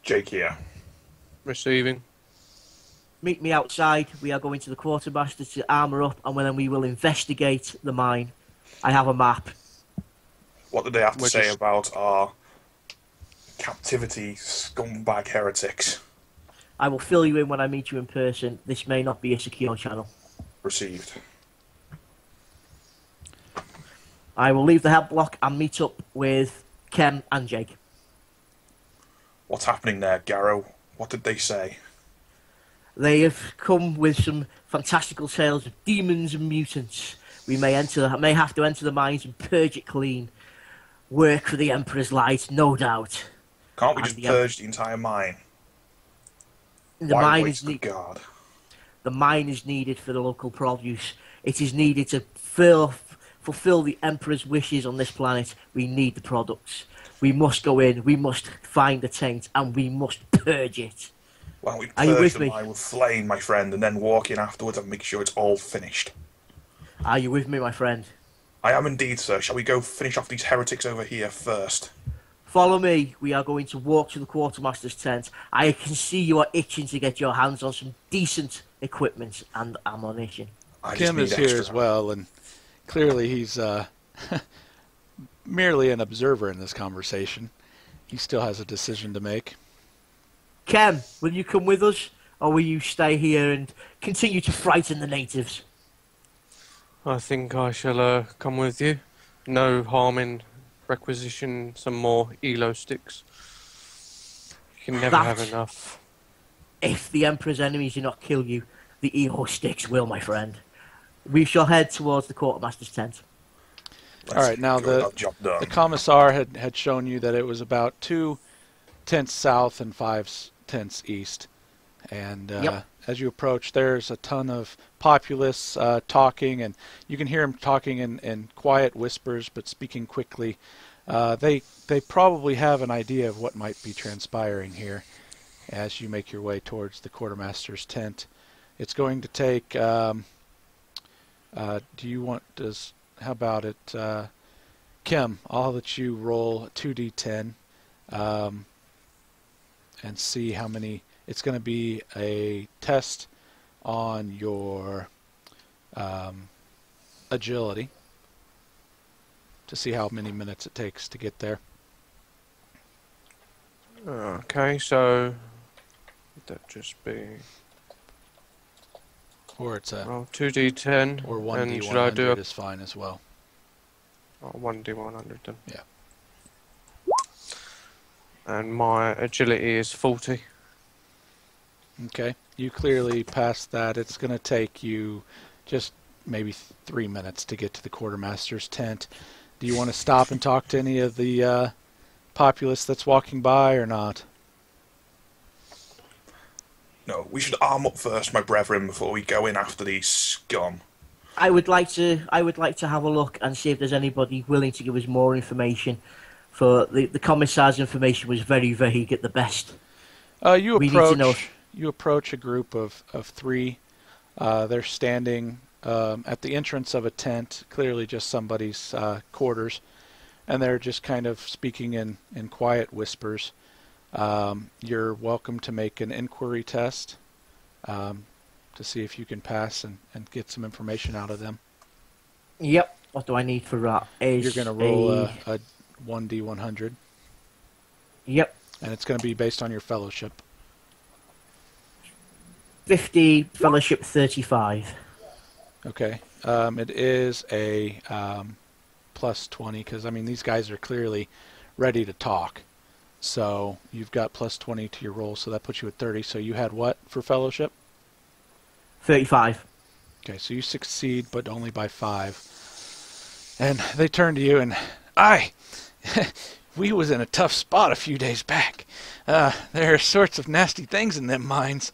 Jake here. Receiving. Meet me outside. We are going to the quartermaster to armour up, and then we will investigate the mine. I have a map. What did they have to We're say just- about our captivity scumbag heretics? I will fill you in when I meet you in person. This may not be a secure channel. Received. I will leave the help block and meet up with Khem and Jake. What's happening there, Garro? What did they say? They have come with some fantastical tales of demons and mutants. We may have to enter the mines and purge it clean. Work for the Emperor's light, no doubt. Can't we And just the purge the entire mine? The Why mine waste is the guard? the mine is needed for the local produce. It is needed to fulfill the Emperor's wishes on this planet. We need the products. We must go in, we must find the taint, and we must purge it. Why don't we Are you purge with the me? mine with flame, my friend, and then walk in afterwards and make sure it's all finished? Are you with me, my friend? I am indeed, sir. Shall we go finish off these heretics over here first? Follow me. We are going to walk to the quartermaster's tent. I can see you are itching to get your hands on some decent equipment and ammunition. I just Kim need is here extra. as well, and clearly he's merely an observer in this conversation. He still has a decision to make. Khem, will you come with us? Or will you stay here and continue to frighten the natives? I think I shall come with you. No harm in requisition some more elo sticks. You can never have That- enough. If the Emperor's enemies do not kill you, the EO sticks will, my friend. We shall head towards the quartermaster's tent. Let's All right, now get the that job done. The Commissar had shown you that it was about 2 tents south and 5 tents east. And Yep. as you approach, there's a ton of populace talking, and you can hear them talking in quiet whispers, but speaking quickly. They probably have an idea of what might be transpiring here as you make your way towards the quartermaster's tent. It's going to take. How about it, Kim? I'll let you roll 2d10 and see how many. It's going to be a test on your agility to see how many minutes it takes to get there. Okay, so would that just be Or it's a well 2d10 or and should I do 1d100 is fine as well. a 1d100 then? Yeah. And my agility is 40. Okay, you clearly passed that. It's going to take you just maybe 3 minutes to get to the quartermaster's tent. Do you want to stop and talk to any of the populace that's walking by or not? No, we should arm up first, my brethren, before we go in after these scum. I would like to have a look and see if there's anybody willing to give us more information. For the Commissar's information was very vague at the best. You We need to know. approach a group of 3. They're standing at the entrance of a tent, clearly just somebody's quarters, and they're just kind of speaking in quiet whispers. You're welcome to make an inquiry test to see if you can pass and get some information out of them. Yep. What do I need for that? You're going to roll a 1d100, Yep. and it's going to be based on your fellowship. 50 fellowship 35. Okay. It is a plus 20 because, I mean, these guys are clearly ready to talk. So you've got plus 20 to your roll, so that puts you at 30. So you had what for fellowship? 35. Okay, so you succeed, but only by 5. And they turn to you and, aye, we was in a tough spot a few days back. There are sorts of nasty things in them mines.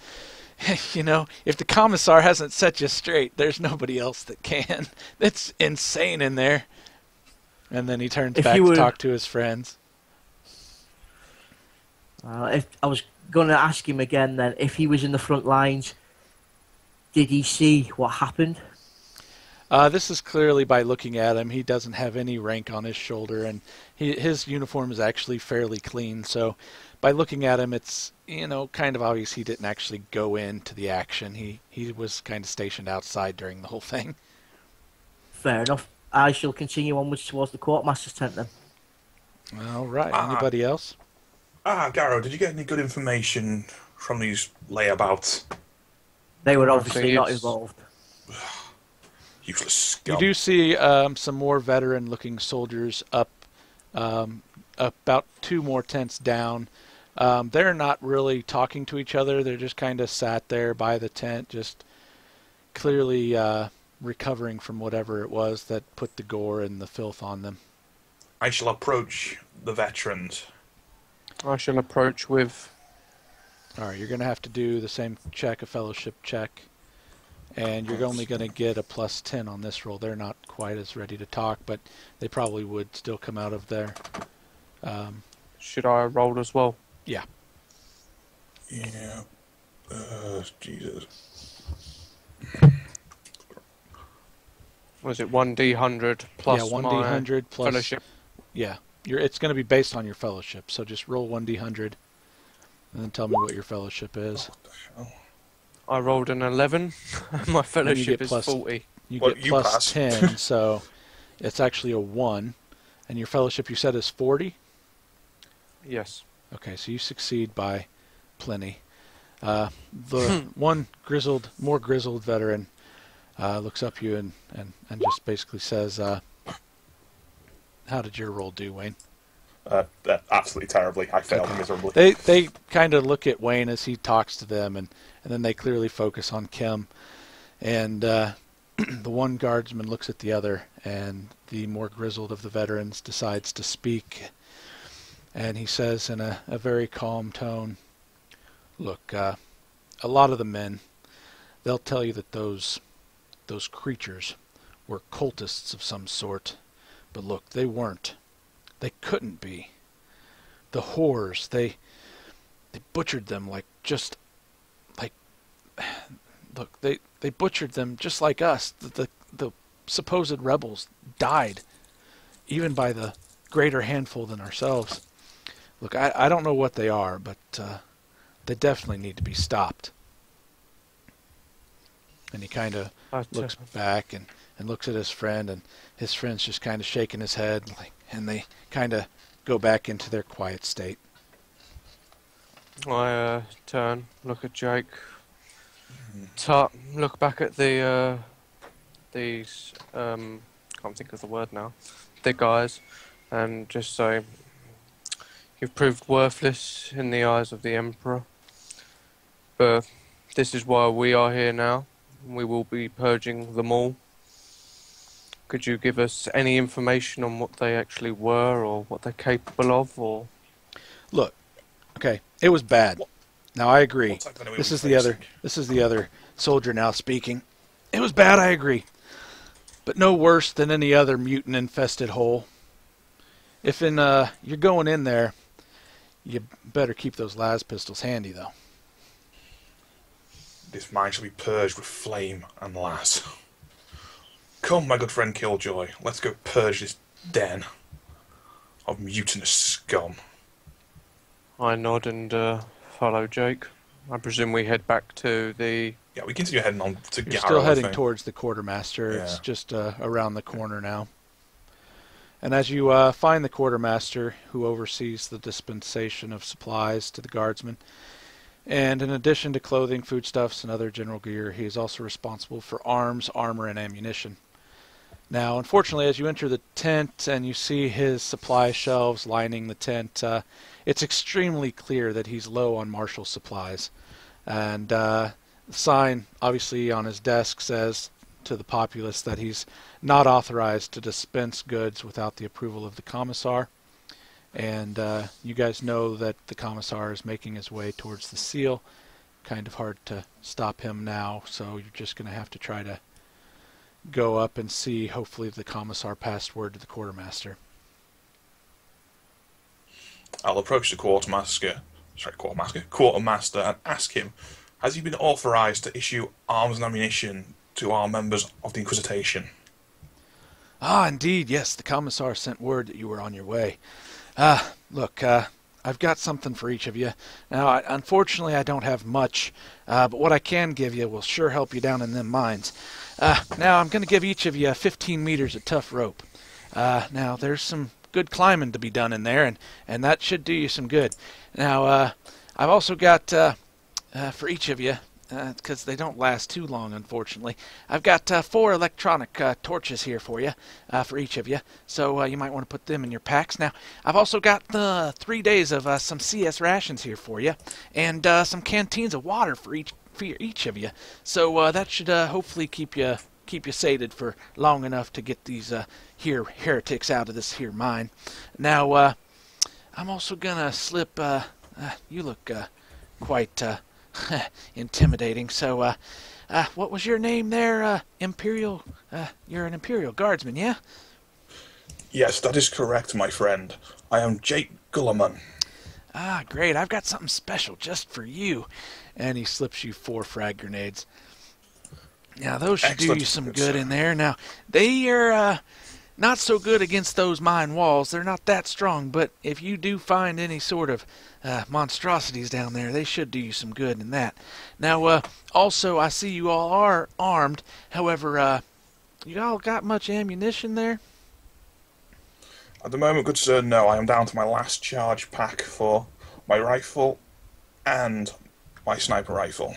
You know, if the Commissar hasn't set you straight, there's nobody else that can. That's insane in there. And then he turns If back you to were- talk to his friends. If I was going to ask him again then, if he was in the front lines, did he see what happened? This is clearly by looking at him. He doesn't have any rank on his shoulder, and his uniform is actually fairly clean. So by looking at him, it's, kind of obvious he didn't actually go into the action. He was kind of stationed outside during the whole thing. Fair enough. I shall continue onwards towards the quartermaster's tent then. All right. Anybody else? Garro, did you get any good information from these layabouts? They were obviously Nothing not is- involved. Useless scum. You do see some more veteran-looking soldiers up about 2 more tents down. They're not really talking to each other. They're just kind of sat there by the tent, just clearly recovering from whatever it was that put the gore and the filth on them. I shall approach the veterans. I shall approach with. All right, you're going to have to do the same check, a fellowship check. And you're only going to get a +10 on this roll. They're not quite as ready to talk, but they probably would still come out of there. Should I roll as well? Yeah. Yeah. Jesus. Was it 1d100 plus yeah, 1d100 my plus. fellowship? Yeah. It's going to be based on your fellowship, so just roll 1d100 and then tell me what your fellowship is. What the hell? I rolled an 11. My fellowship is plus- 40. You Well, get you plus pass. 10, so it's actually a 1. And your fellowship, you said, is 40? Yes. Okay, so you succeed by plenty. The one more grizzled veteran looks up you and just basically says, how did your roll do, Wayne? Absolutely terribly. I failed miserably. They kind of look at Wayne as he talks to them, and then they clearly focus on Khem. And the one guardsman looks at the other, and the more grizzled of the veterans decides to speak. And he says in a very calm tone, look, a lot of the men, they'll tell you that those creatures were cultists of some sort. But look, they weren't. They couldn't be. The whores, they butchered them they butchered them just like us. The supposed rebels died, even by the greater handful than ourselves. Look, I don't know what they are, but they definitely need to be stopped. And he kind of looks back and looks at his friend, and his friend's just kind of shaking his head, and they kind of go back into their quiet state. I turn, look at Jake, look back at these can't think of the word now, the guys, and just say, you've proved worthless in the eyes of the Emperor, but this is why we are here now. We will be purging them all. Could you give us any information on what they actually were, or what they're capable of, or? Look, okay, it was bad. Now I agree. What type of enemy This were is we the other soldier now speaking. It was bad, I agree, but no worse than any other mutant-infested hole. If you're going in there, you better keep those las pistols handy, though. This mine shall be purged with flame and las. Come, my good friend Killjoy, let's go purge this den of mutinous scum. I nod and follow Jake. I presume we head back to the... Yeah, we continue heading on to You're Garro, still I heading think. towards the quartermaster. It's Yeah. just around the corner now. And as you find the quartermaster, who oversees the dispensation of supplies to the guardsmen, and in addition to clothing, foodstuffs, and other general gear, he is also responsible for arms, armor, and ammunition. Now, unfortunately, as you enter the tent and you see his supply shelves lining the tent, it's extremely clear that he's low on martial supplies. And the sign, obviously, on his desk says to the populace that he's not authorized to dispense goods without the approval of the Commissar. And you guys know that the Commissar is making his way towards the seal. Kind of hard to stop him now, so you're just going to have to try to go up and see. Hopefully the Commissar passed word to the quartermaster. I'll approach the quartermaster and ask him, has he been authorized to issue arms and ammunition to our members of the Inquisition. Ah, indeed, yes. The Commissar sent word that you were on your way. Look, I've got something for each of you. Now, unfortunately, I don't have much, but what I can give you will sure help you down in them mines. Now, I'm going to give each of you 15 meters of tough rope. Now, there's some good climbing to be done in there, and that should do you some good. Now, I've also got, for each of you, because they don't last too long, unfortunately, I've got 4 electronic torches here for you, for each of you, so you might want to put them in your packs. Now, I've also got 3 days of some CS rations here for you, and some canteens of water for each of you, so that should hopefully keep you sated for long enough to get these here heretics out of this here mine. Now, I'm also gonna slip. You look quite intimidating. So, what was your name there? Imperial. You're an Imperial Guardsman, yeah? Yes, that is correct, my friend. I am Jake Gulamun. Ah, great. I've got something special just for you. And he slips you 4 frag grenades. Now, those should do you some good in there. Now, they are not so good against those mine walls. They're not that strong, but if you do find any sort of monstrosities down there, they should do you some good in that. Now, also, I see you all are armed. However, you all got much ammunition there? At the moment, good sir, no. I am down to my last charge pack for my rifle and my sniper rifle.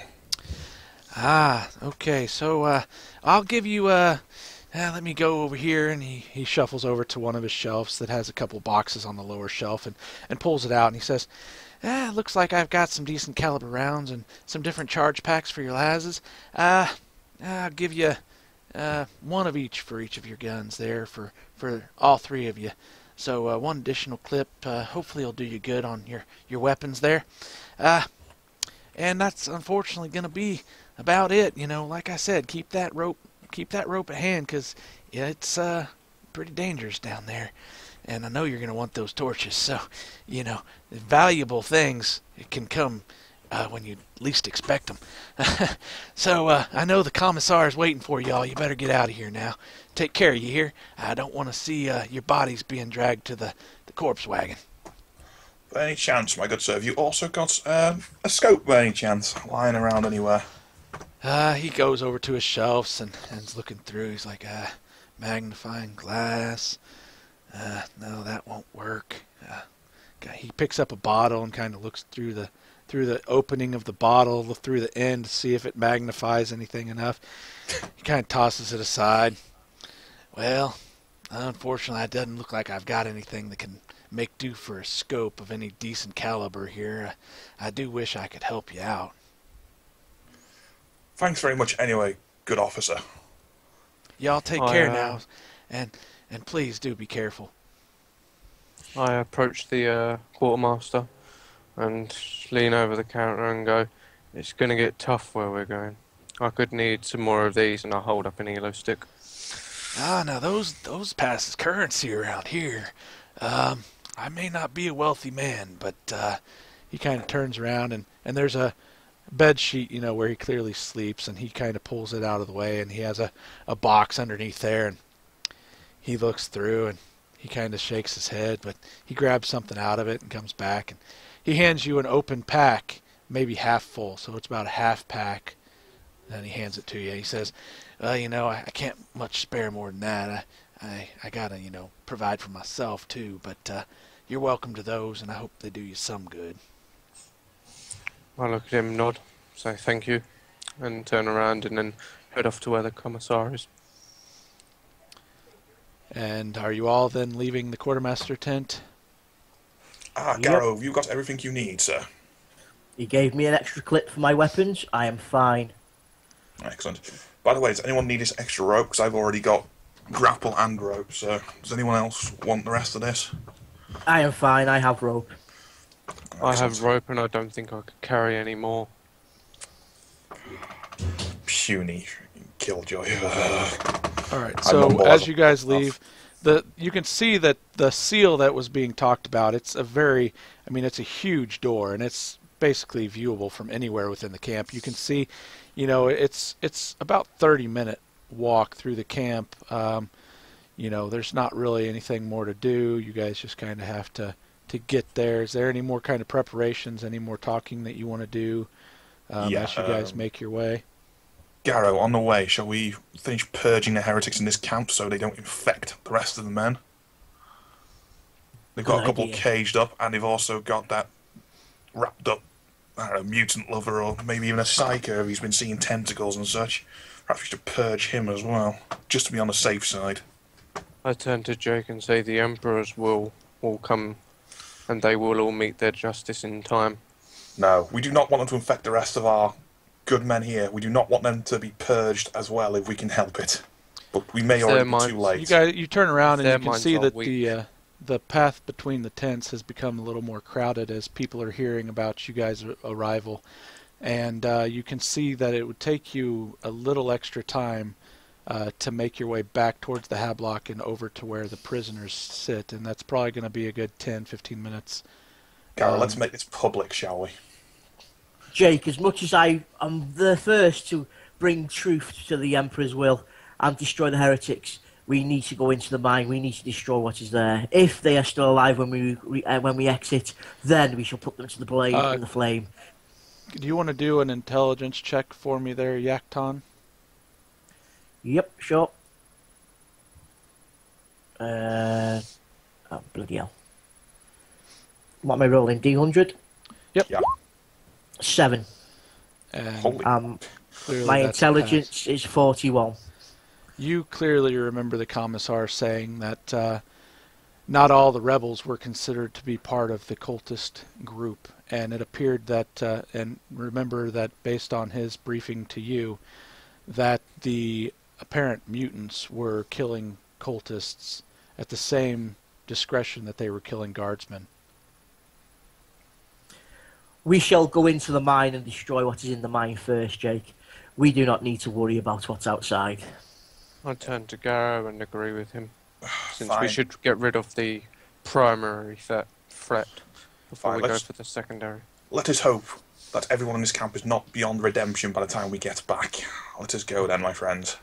Ah, okay. So, I'll give you, let me go over here, and he shuffles over to one of his shelves that has a couple boxes on the lower shelf and pulls it out, and he says, looks like I've got some decent caliber rounds and some different charge packs for your lasses. I'll give you, 1 of each for each of your guns there for all 3 of you. So, 1 additional clip, hopefully will do you good on your weapons there. And that's unfortunately going to be about it. You know, like I said, keep that rope at hand, because it's pretty dangerous down there, and I know you're going to want those torches. So, you know, valuable things, it can come when you least expect them. So I know the Commissar is waiting for y'all. You better get out of here now. Take care, you hear? I don't want to see your bodies being dragged to the corpse wagon. By any chance, my good sir, have you also got a scope by any chance lying around anywhere? He goes over to his shelves and is looking through. He's like, magnifying glass. No, that won't work. He picks up a bottle and kind of looks through the opening of the bottle, through the end, to see if it magnifies anything enough. He kind of tosses it aside. Well, unfortunately, it doesn't look like I've got anything that can make do for a scope of any decent caliber here. I do wish I could help you out. Thanks very much anyway, good officer. Y'all take care now, and please do be careful. I approach the quartermaster and lean over the counter and go, "It's going to get tough where we're going. I could need some more of these," and I hold up an elo stick. Ah, now those pass as currency around here. I may not be a wealthy man, but he kind of turns around and there's a bed sheet, you know, where he clearly sleeps, and he kind of pulls it out of the way, and he has a box underneath there, and he looks through, and he kind of shakes his head, but he grabs something out of it and comes back, and he hands you an open pack, maybe half full, so it's about a half pack, and he hands it to you. He says, you know, I can't much spare more than that. I gotta, you know, provide for myself too, but you're welcome to those, and I hope they do you some good. I look at him, nod, say thank you, and turn around and then head off to where the Commissar is. And are you all then leaving the quartermaster tent? Garro, have you got everything you need, sir? He gave me an extra clip for my weapons. I am fine. Excellent. By the way, does anyone need this extra rope? Because I've already got grapple and rope, so does anyone else want the rest of this? I am fine. I have rope. I have rope and I don't think I could carry any more. Puny Killjoy. Alright, so as you guys leave, you can see that the seal that was being talked about, it's a huge door, and it's basically viewable from anywhere within the camp. You can see, it's about 30-minute walk through the camp. There's not really anything more to do. You guys just kind of have to get there. Is there any more kind of preparations, any more talking that you want to do as you guys make your way? Garro, on the way, shall we finish purging the heretics in this camp so they don't infect the rest of the men? They've got a couple caged up, and they've also got that wrapped up, I don't know, mutant lover, or maybe even a psycho who's been seeing tentacles and such. Perhaps we should purge him as well, just to be on the safe side. I turn to Jake and say the Emperors will come, and they will all meet their justice in time. No, we do not want them to infect the rest of our good men here. We do not want them to be purged as well if we can help it. But we may already be too late. You turn around and you can see that the path between the tents has become a little more crowded as people are hearing about you guys' arrival. And you can see that it would take you a little extra time to make your way back towards the Hablock and over to where the prisoners sit. And that's probably going to be a good 10-15 minutes. Garro, let's make this public, shall we? Jake, as much as I am the first to bring truth to the Emperor's will and destroy the heretics, we need to go into the mine. We need to destroy what is there. If they are still alive when we exit, then we shall put them to the blade and the flame. Do you want to do an intelligence check for me there, Iacton? Yep, sure. Oh, bloody hell. What am I rolling? D100? Yep. Yeah. 7. And my intelligence is 41. You clearly remember the Commissar saying that not all the rebels were considered to be part of the cultist group, and it appeared that, and remember that based on his briefing to you, that the apparent mutants were killing cultists at the same discretion that they were killing guardsmen. We shall go into the mine and destroy what is in the mine first, Jake. We do not need to worry about what's outside. I turn to Garro and agree with him, since Fine. we should get rid of the primary threat before Fine, we go for the secondary. Let us hope that everyone in this camp is not beyond redemption by the time we get back. Let us go then, my friends.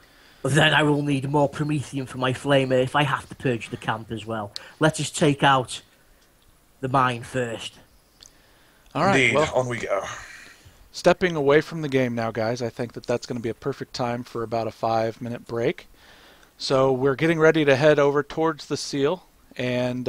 Then I will need more Prometheum for my flamer if I have to purge the camp as well. Let us take out the mine first. All right, Indeed, well, on we go. stepping away from the game now, guys, I think that that's going to be a perfect time for about a 5-minute break. So we're getting ready to head over towards the seal, and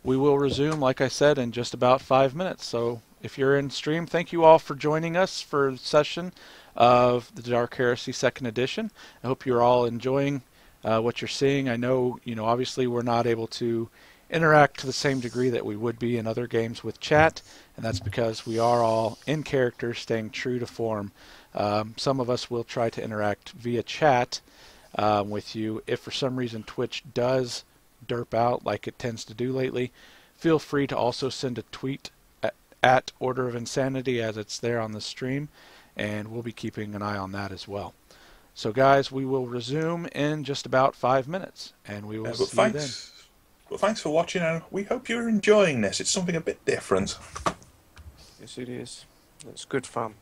we will resume, like I said, in just about 5 minutes. So if you're in stream, thank you all for joining us for the session of the Dark Heresy 2nd Edition. I hope you're all enjoying what you're seeing. I know, obviously we're not able to interact to the same degree that we would be in other games with chat, and that's because we are all in character, staying true to form. Some of us will try to interact via chat with you. If for some reason Twitch does derp out like it tends to do lately, feel free to also send a tweet at Order of Insanity as it's there on the stream, and we'll be keeping an eye on that as well. So guys, we will resume in just about 5 minutes, and we will see you then. But thanks for watching, and we hope you're enjoying this. It's something a bit different. Yes, it is. It's good fun.